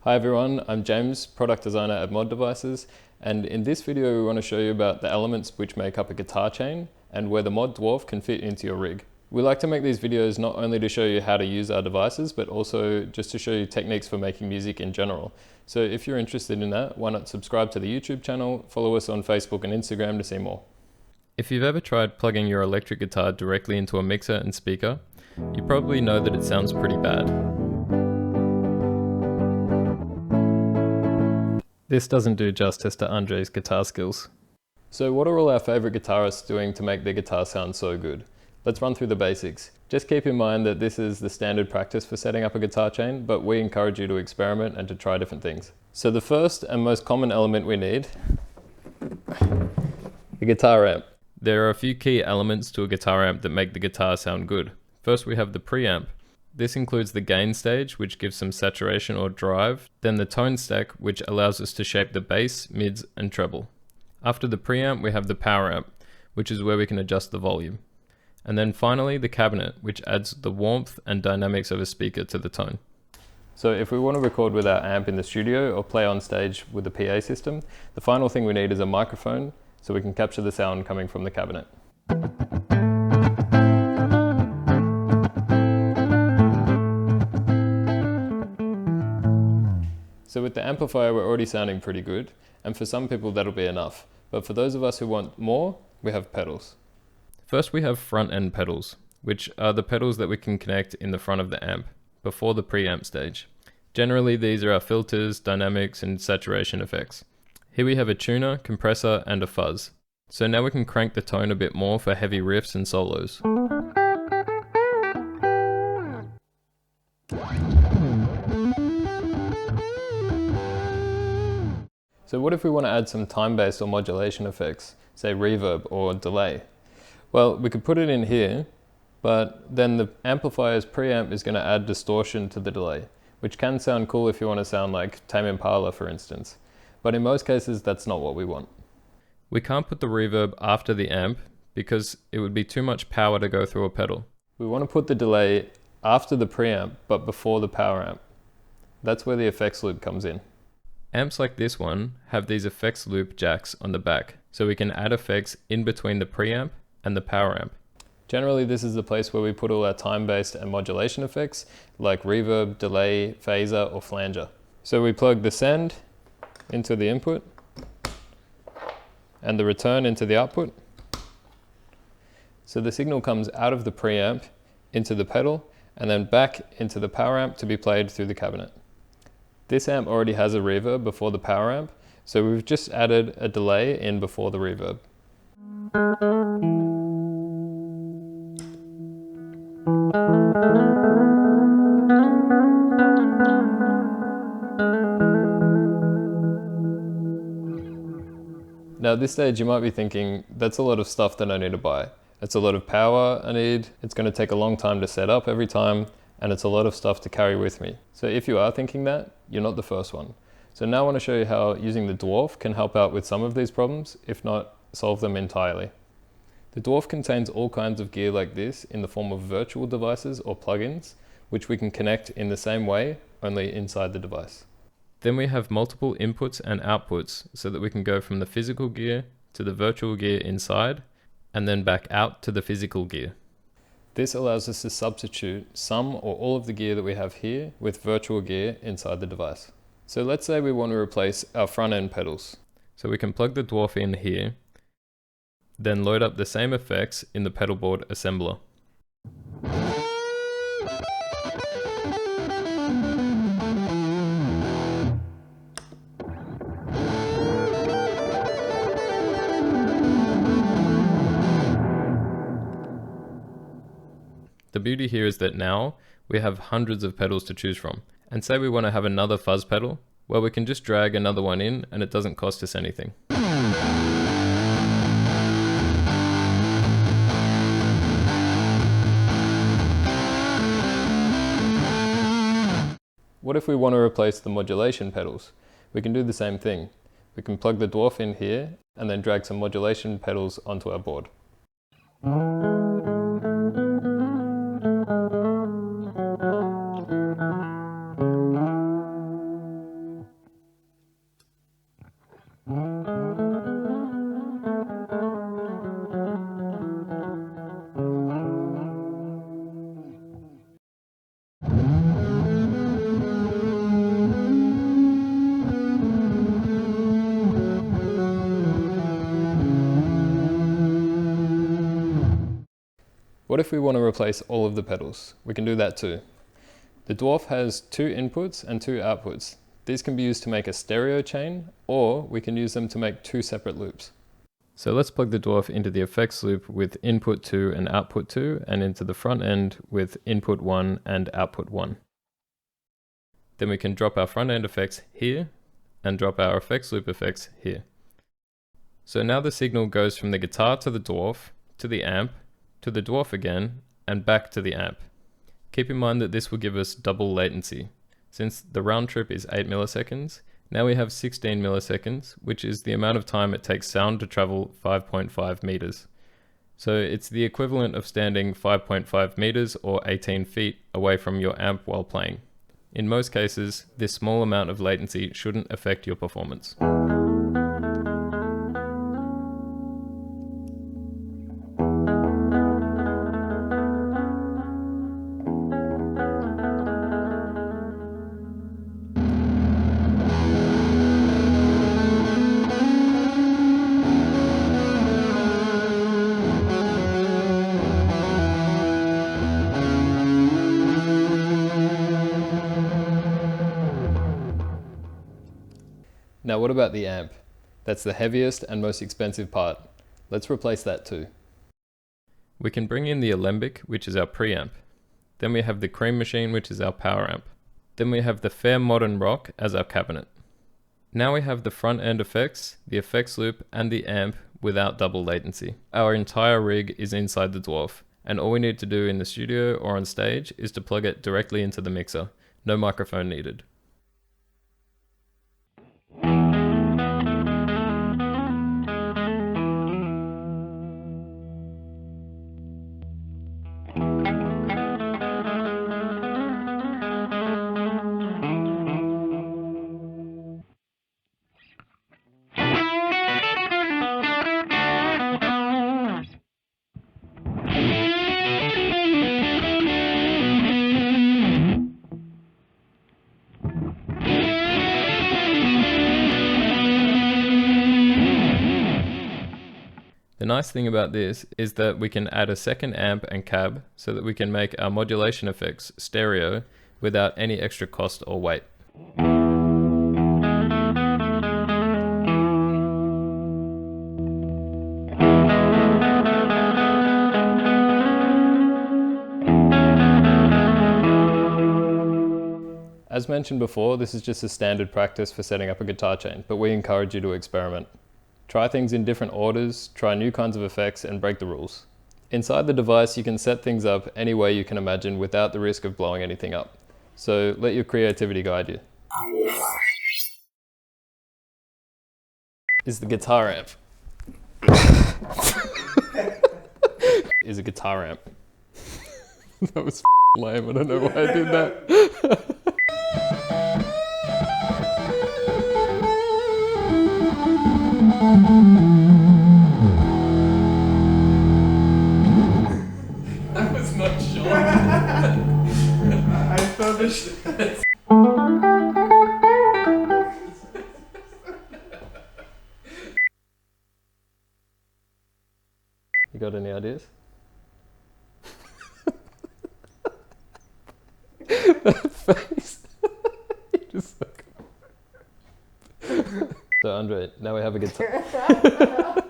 Hi everyone, I'm James, product designer at MOD Devices, and in this video we want to show you about the elements which make up a guitar chain and where the MOD Dwarf can fit into your rig. We like to make these videos not only to show you how to use our devices, but also just to show you techniques for making music in general. So if you're interested in that, why not subscribe to the YouTube channel, follow us on Facebook and Instagram to see more. If you've ever tried plugging your electric guitar directly into a mixer and speaker, you probably know that it sounds pretty bad. This doesn't do justice to Andre's guitar skills. So what are all our favourite guitarists doing to make their guitar sound so good? Let's run through the basics. Just keep in mind that this is the standard practice for setting up a guitar chain, but we encourage you to experiment and to try different things. So the first and most common element we need, the guitar amp. There are a few key elements to a guitar amp that make the guitar sound good. First we have the preamp. This includes the gain stage, which gives some saturation or drive, then the tone stack, which allows us to shape the bass, mids, and treble. After the preamp, we have the power amp, which is where we can adjust the volume. And then finally, the cabinet, which adds the warmth and dynamics of a speaker to the tone. So if we want to record with our amp in the studio or play on stage with a PA system, the final thing we need is a microphone, so we can capture the sound coming from the cabinet. So with the amplifier, we're already sounding pretty good, and for some people that'll be enough. But for those of us who want more, we have pedals. First we have front end pedals, which are the pedals that we can connect in the front of the amp, before the preamp stage. Generally these are our filters, dynamics, and saturation effects. Here we have a tuner, compressor, and a fuzz. So now we can crank the tone a bit more for heavy riffs and solos. So what if we want to add some time-based or modulation effects, say reverb or delay? Well, we could put it in here, but then the amplifier's preamp is going to add distortion to the delay, which can sound cool if you want to sound like Tame Impala, for instance. But in most cases, that's not what we want. We can't put the reverb after the amp because it would be too much power to go through a pedal. We want to put the delay after the preamp, but before the power amp. That's where the effects loop comes in. Amps like this one have these effects loop jacks on the back, so we can add effects in between the preamp and the power amp. Generally this is the place where we put all our time-based and modulation effects like reverb, delay, phaser, or flanger. So we plug the send into the input and the return into the output. So the signal comes out of the preamp into the pedal and then back into the power amp to be played through the cabinet. This amp already has a reverb before the power amp, so we've just added a delay in before the reverb. Now at this stage you might be thinking, that's a lot of stuff that I need to buy. It's a lot of power I need, it's going to take a long time to set up every time, and it's a lot of stuff to carry with me. So if you are thinking that, you're not the first one. So now I want to show you how using the Dwarf can help out with some of these problems, if not solve them entirely. The Dwarf contains all kinds of gear like this in the form of virtual devices or plugins, which we can connect in the same way, only inside the device. Then we have multiple inputs and outputs so that we can go from the physical gear to the virtual gear inside, and then back out to the physical gear. This allows us to substitute some or all of the gear that we have here with virtual gear inside the device. So let's say we want to replace our front end pedals. So we can plug the Dwarf in here, then load up the same effects in the pedal board assembler. The beauty here is that now we have hundreds of pedals to choose from. And say we want to have another fuzz pedal, well we can just drag another one in and it doesn't cost us anything. What if we want to replace the modulation pedals? We can do the same thing. We can plug the Dwarf in here and then drag some modulation pedals onto our board. What if we want to replace all of the pedals? We can do that too. The Dwarf has 2 inputs and 2 outputs. These can be used to make a stereo chain, or we can use them to make 2 separate loops. So let's plug the Dwarf into the effects loop with input 2 and output 2, and into the front end with input 1 and output 1. Then we can drop our front end effects here, and drop our effects loop effects here. So now the signal goes from the guitar to the Dwarf, to the amp, to the Dwarf again, and back to the amp. Keep in mind that this will give us double latency. Since the round trip is 8 milliseconds, now we have 16 milliseconds, which is the amount of time it takes sound to travel 5.5 meters. So it's the equivalent of standing 5.5 meters or 18 feet away from your amp while playing. In most cases, this small amount of latency shouldn't affect your performance. Now what about the amp? That's the heaviest and most expensive part. Let's replace that too. We can bring in the alembic, which is our preamp. Then we have the cream machine, which is our power amp. Then we have the fair modern rock as our cabinet. Now we have the front end effects, the effects loop, and the amp without double latency. Our entire rig is inside the Dwarf, and all we need to do in the studio or on stage is to plug it directly into the mixer. No microphone needed. The nice thing about this is that we can add a second amp and cab so that we can make our modulation effects stereo without any extra cost or weight. As mentioned before, this is just a standard practice for setting up a guitar chain, but we encourage you to experiment. Try things in different orders, try new kinds of effects, and break the rules. Inside the device, you can set things up any way you can imagine without the risk of blowing anything up. So let your creativity guide you. Is the guitar amp. Is a guitar amp. That was lame, I don't know why I did that. That was not sure. I finished it. You got any ideas? That face. You just like... So Andre, now we have a guitar.